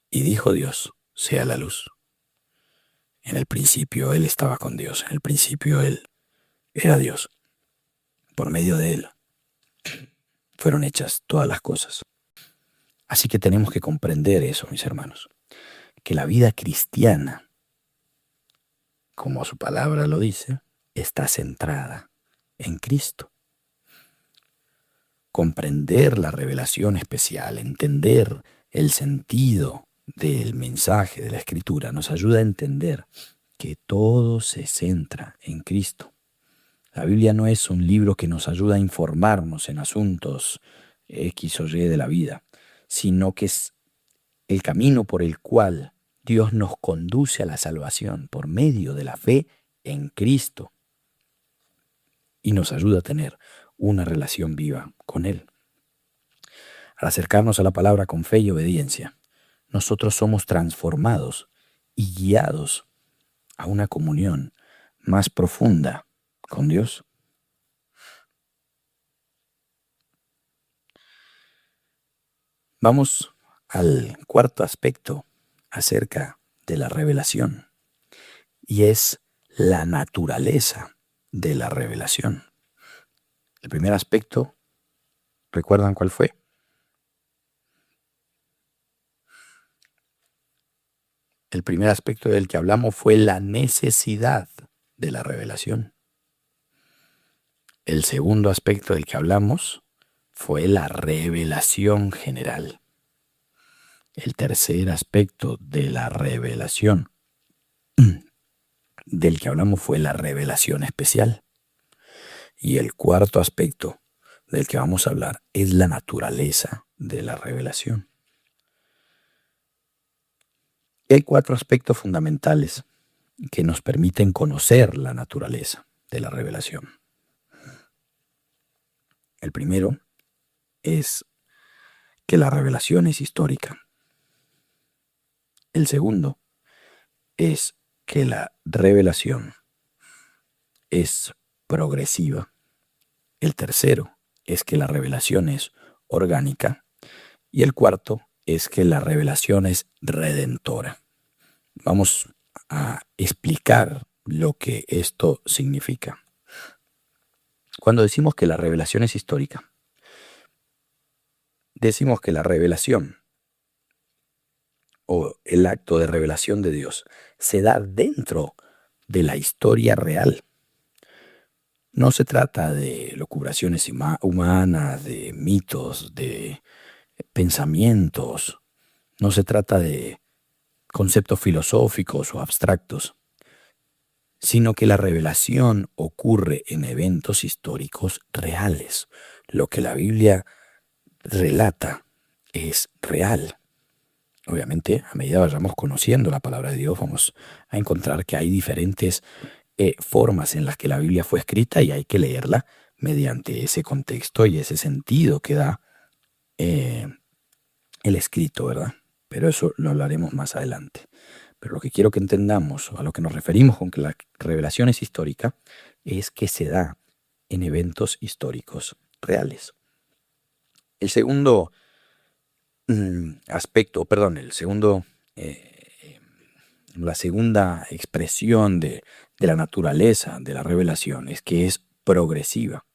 Y dijo Dios, sea la luz. En el principio Él estaba con Dios, en el principio Él era Dios. Por medio de Él fueron hechas todas las cosas. Así que tenemos que comprender eso, mis hermanos, que la vida cristiana, como su palabra lo dice, está centrada en Cristo. Comprender la revelación especial, entender el sentido del mensaje de la Escritura, nos ayuda a entender que todo se centra en Cristo. La Biblia no es un libro que nos ayuda a informarnos en asuntos X o Y de la vida, sino que es el camino por el cual Dios nos conduce a la salvación por medio de la fe en Cristo y nos ayuda a tener una relación viva con Él. Al acercarnos a la palabra con fe y obediencia, nosotros somos transformados y guiados a una comunión más profunda con Dios. Vamos al cuarto aspecto acerca de la revelación, y es la naturaleza de la revelación. El primer aspecto, ¿recuerdan cuál fue? El primer aspecto del que hablamos fue la necesidad de la revelación. El segundo aspecto del que hablamos fue la revelación general. El tercer aspecto de la revelación del que hablamos fue la revelación especial. Y el cuarto aspecto del que vamos a hablar es la naturaleza de la revelación. Hay 4 aspectos fundamentales que nos permiten conocer la naturaleza de la revelación. El primero es que la revelación es histórica. El segundo es que la revelación es progresiva. El tercero es que la revelación es orgánica. Y el cuarto es que la revelación es redentora. Vamos a explicar lo que esto significa. Cuando decimos que la revelación es histórica, decimos que la revelación o el acto de revelación de Dios se da dentro de la historia real. No se trata de locubraciones humanas, de mitos, de pensamientos. No se trata de conceptos filosóficos o abstractos, sino que la revelación ocurre en eventos históricos reales. Lo que la Biblia relata es real. Obviamente, a medida que vayamos conociendo la palabra de Dios, vamos a encontrar que hay diferentes formas en las que la Biblia fue escrita y hay que leerla mediante ese contexto y ese sentido que da el escrito, ¿verdad? Pero eso lo hablaremos más adelante. Pero lo que quiero que entendamos, a lo que nos referimos con que la revelación es histórica, es que se da en eventos históricos reales. El segundo la segunda expresión de la naturaleza de la revelación es que es progresiva.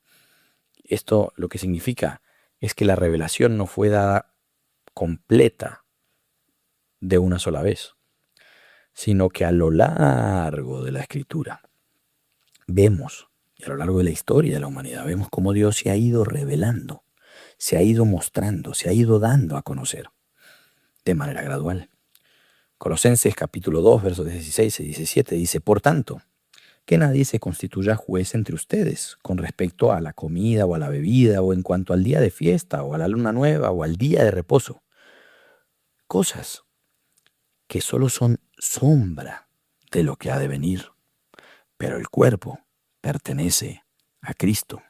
Esto lo que significa es que la revelación no fue dada completa de una sola vez, sino que a lo largo de la Escritura vemos, y a lo largo de la historia de la humanidad, vemos cómo Dios se ha ido revelando, se ha ido mostrando, se ha ido dando a conocer de manera gradual. Colosenses capítulo 2, versos 16 y 17 dice: por tanto, que nadie se constituya juez entre ustedes con respecto a la comida o a la bebida o en cuanto al día de fiesta o a la luna nueva o al día de reposo. Cosas que solo son sombra de lo que ha de venir, pero el cuerpo pertenece a Cristo.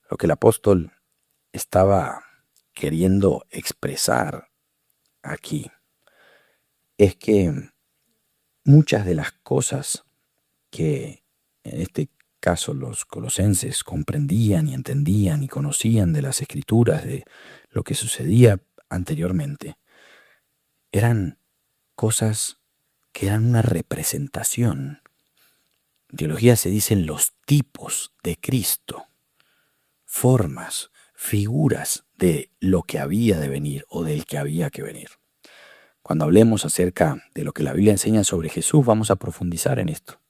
Lo que el apóstol estaba queriendo expresar aquí es que muchas de las cosas que en este caso los colosenses comprendían y entendían y conocían de las Escrituras, de lo que sucedía anteriormente, eran cosas que eran una representación. En teología se dicen los tipos de Cristo, formas, figuras de lo que había de venir o del que había que venir. Cuando hablemos acerca de lo que la Biblia enseña sobre Jesús, vamos a profundizar en esto.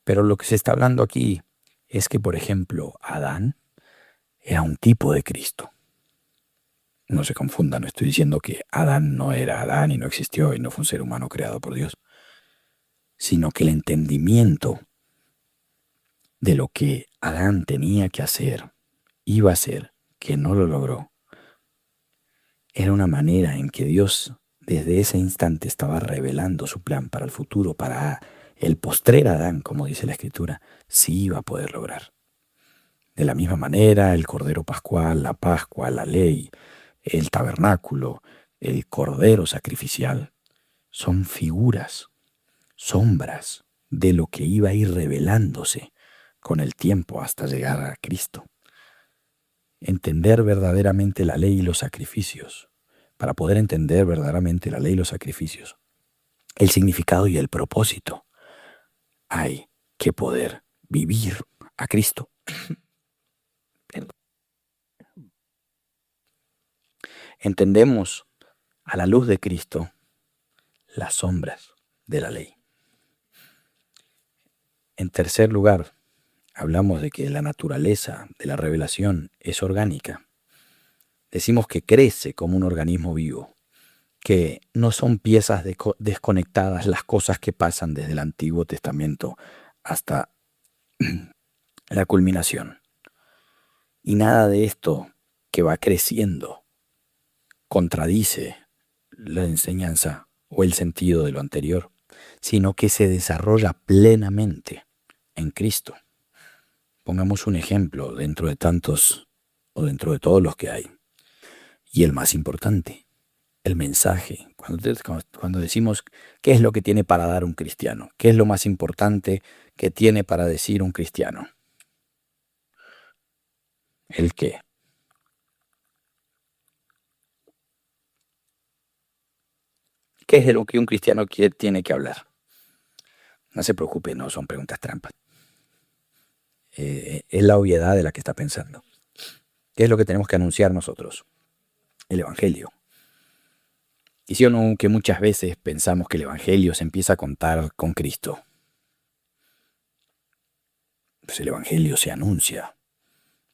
Pero lo que se está hablando aquí es que, por ejemplo, Adán era un tipo de Cristo. No se confunda, no estoy diciendo que Adán no era Adán y no existió y no fue un ser humano creado por Dios, sino que el entendimiento de lo que Adán tenía que hacer, iba a hacer, que no lo logró, era una manera en que Dios desde ese instante estaba revelando su plan para el futuro, para el postrer Adán, como dice la Escritura, sí iba a poder lograr. De la misma manera, el Cordero Pascual, la Pascua, la ley, el tabernáculo, el Cordero sacrificial, son figuras, sombras de lo que iba a ir revelándose con el tiempo hasta llegar a Cristo. Entender verdaderamente la ley y los sacrificios, para poder entender verdaderamente la ley y los sacrificios, el significado y el propósito, hay que poder vivir a Cristo. Entendemos a la luz de Cristo las sombras de la ley. En tercer lugar, hablamos de que la naturaleza de la revelación es orgánica. Decimos que crece como un organismo vivo, que no son piezas desconectadas las cosas que pasan desde el Antiguo Testamento hasta la culminación. Y nada de esto que va creciendo contradice la enseñanza o el sentido de lo anterior, sino que se desarrolla plenamente en Cristo. Pongamos un ejemplo dentro de tantos o dentro de todos los que hay. Y el más importante, el mensaje. Cuando decimos qué es lo que tiene para dar un cristiano, qué es lo más importante que tiene para decir un cristiano. ¿El qué? ¿Qué es de lo que un cristiano tiene que hablar? No se preocupe, no son preguntas trampas. Es la obviedad de la que está pensando. ¿Qué es lo que tenemos que anunciar nosotros? El Evangelio. Y sí o no, que muchas veces pensamos que el Evangelio se empieza a contar con Cristo. Pues el Evangelio se anuncia.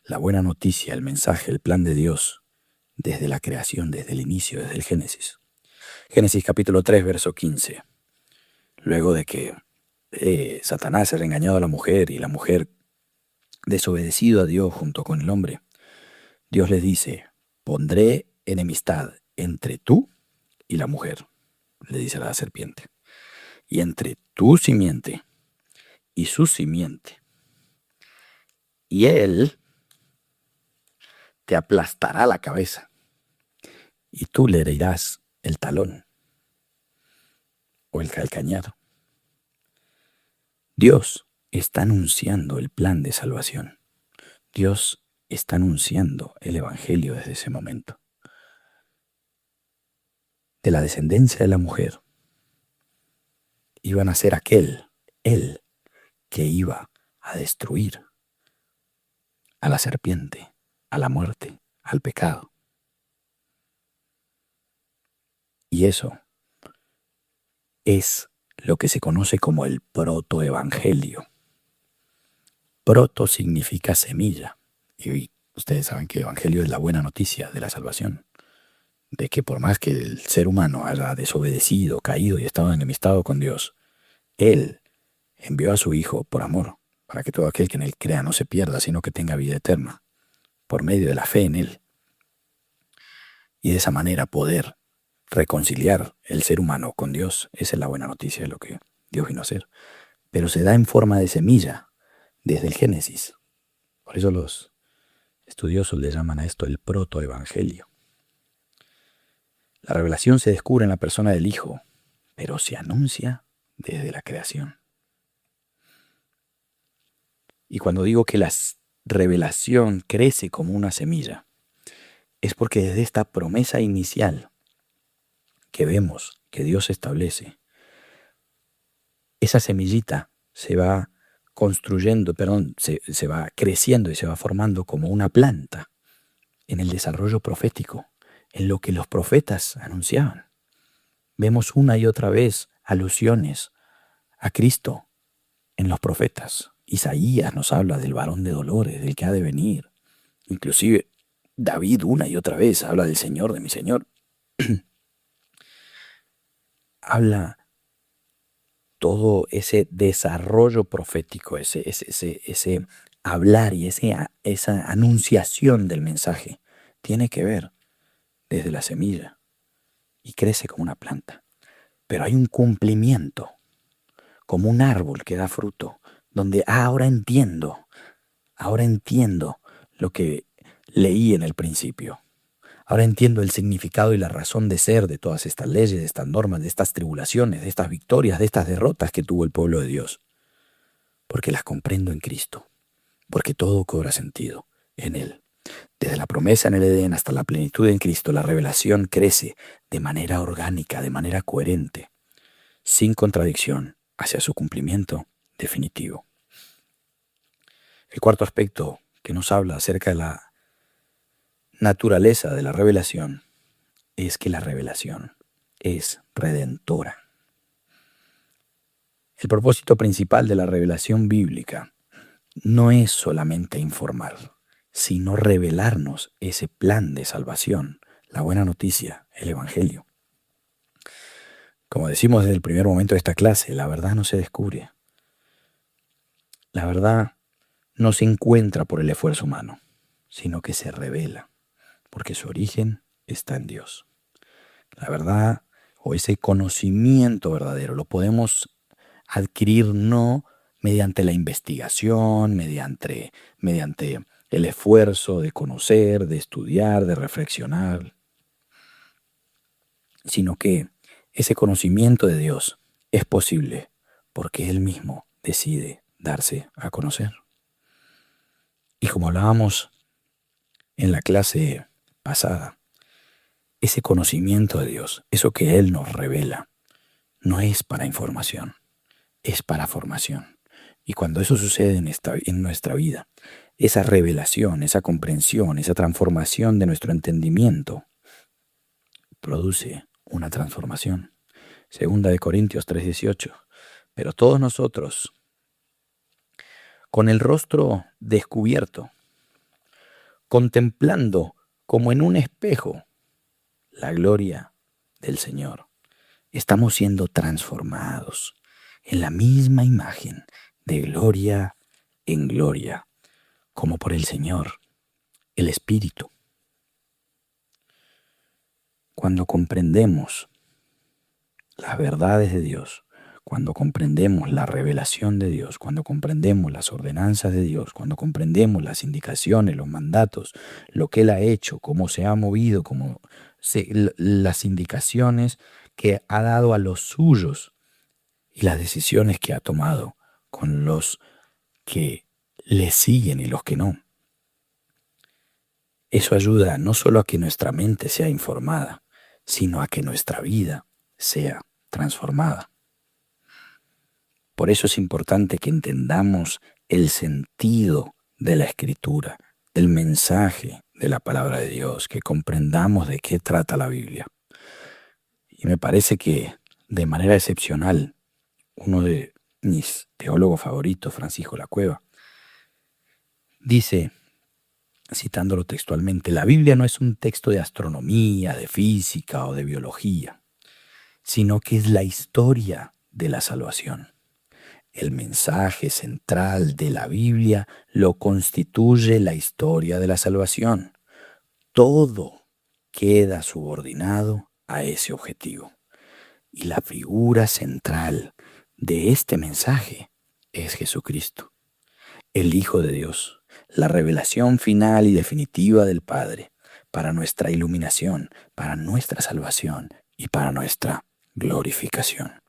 La buena noticia, el mensaje, el plan de Dios, desde la creación, desde el inicio, desde el Génesis. Génesis capítulo 3, verso 15. Luego de que Satanás ha engañado a la mujer y la mujer desobedecido a Dios junto con el hombre, Dios les dice, pondré enemistad entre tú y la mujer, le dice a la serpiente, y entre tu simiente y su simiente, y él te aplastará la cabeza, y tú le herirás el talón o el calcañar. Dios está anunciando el plan de salvación. Dios está anunciando el Evangelio desde ese momento. De la descendencia de la mujer iban a ser él, que iba a destruir a la serpiente, a la muerte, al pecado. Y eso es lo que se conoce como el protoevangelio. Proto significa semilla. Y ustedes saben que el evangelio es la buena noticia de la salvación. De que por más que el ser humano haya desobedecido, caído y estado enemistado con Dios, Él envió a su Hijo por amor, para que todo aquel que en Él crea no se pierda, sino que tenga vida eterna, por medio de la fe en Él. Y de esa manera poder reconciliar el ser humano con Dios. Esa es la buena noticia de lo que Dios vino a hacer. Pero se da en forma de semilla desde el Génesis. Por eso los estudiosos le llaman a esto el protoevangelio. La revelación se descubre en la persona del Hijo, pero se anuncia desde la creación. Y cuando digo que la revelación crece como una semilla, es porque desde esta promesa inicial que vemos que Dios establece, esa semillita se va construyendo, se va creciendo y se va formando como una planta en el desarrollo profético, en lo que los profetas anunciaban. Vemos una y otra vez alusiones a Cristo en los profetas. Isaías nos habla del varón de dolores, del que ha de venir. Inclusive David una y otra vez habla del Señor, de mi Señor. Habla todo ese desarrollo profético, ese hablar y esa anunciación del mensaje tiene que ver desde la semilla y crece como una planta. Pero hay un cumplimiento, como un árbol que da fruto, donde ahora entiendo Ahora entiendo lo que leí en el principio. Ahora entiendo el significado y la razón de ser de todas estas leyes, de estas normas, de estas tribulaciones, de estas victorias, de estas derrotas que tuvo el pueblo de Dios. Porque las comprendo en Cristo. Porque todo cobra sentido en Él. Desde la promesa en el Edén hasta la plenitud en Cristo, la revelación crece de manera orgánica, de manera coherente, sin contradicción, hacia su cumplimiento definitivo. El cuarto aspecto que nos habla acerca de la naturaleza de la revelación es que la revelación es redentora. El propósito principal de la revelación bíblica no es solamente informar, sino revelarnos ese plan de salvación, la buena noticia, el Evangelio. Como decimos desde el primer momento de esta clase, la verdad no se descubre. La verdad no se encuentra por el esfuerzo humano, sino que se revela, porque su origen está en Dios. La verdad o ese conocimiento verdadero lo podemos adquirir no mediante la investigación, mediante el esfuerzo de conocer, de estudiar, de reflexionar, sino que ese conocimiento de Dios es posible porque Él mismo decide darse a conocer. Y como hablábamos en la clase pasada, ese conocimiento de Dios, eso que Él nos revela, no es para información, es para formación. Y cuando eso sucede en nuestra vida, esa revelación, esa comprensión, esa transformación de nuestro entendimiento, produce una transformación. 2 Corintios 3:18. Pero todos nosotros, con el rostro descubierto, contemplando como en un espejo la gloria del Señor, estamos siendo transformados en la misma imagen, de gloria en gloria, como por el Señor, el Espíritu. Cuando comprendemos las verdades de Dios, cuando comprendemos la revelación de Dios, cuando comprendemos las ordenanzas de Dios, cuando comprendemos las indicaciones, los mandatos, lo que Él ha hecho, cómo se ha movido, las indicaciones que ha dado a los suyos y las decisiones que ha tomado con los que le siguen y los que no. Eso ayuda no solo a que nuestra mente sea informada, sino a que nuestra vida sea transformada. Por eso es importante que entendamos el sentido de la Escritura, del mensaje de la palabra de Dios, que comprendamos de qué trata la Biblia. Y me parece que de manera excepcional, uno de mis teólogos favoritos, Francisco Lacueva, dice, citándolo textualmente, la Biblia no es un texto de astronomía, de física o de biología, sino que es la historia de la salvación. El mensaje central de la Biblia lo constituye la historia de la salvación. Todo queda subordinado a ese objetivo. Y la figura central de este mensaje es Jesucristo, el Hijo de Dios, la revelación final y definitiva del Padre para nuestra iluminación, para nuestra salvación y para nuestra glorificación.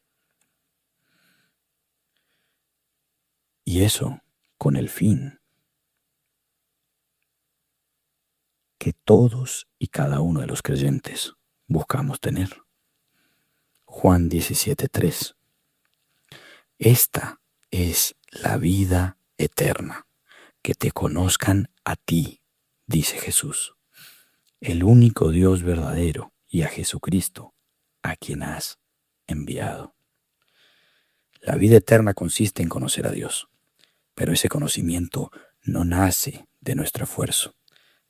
Y eso con el fin que todos y cada uno de los creyentes buscamos tener. Juan 17:3. Esta es la vida eterna, que te conozcan a ti, dice Jesús, el único Dios verdadero, y a Jesucristo, a quien has enviado. La vida eterna consiste en conocer a Dios, pero ese conocimiento no nace de nuestro esfuerzo.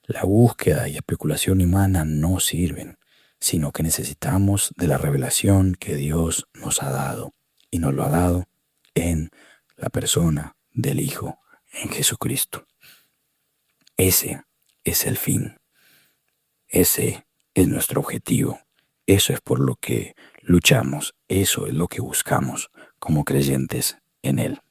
La búsqueda y especulación humana no sirven, sino que necesitamos de la revelación que Dios nos ha dado, y nos lo ha dado en la persona del Hijo, en Jesucristo. Ese es el fin. Ese es nuestro objetivo. Eso es por lo que luchamos. Eso es lo que buscamos como creyentes en Él.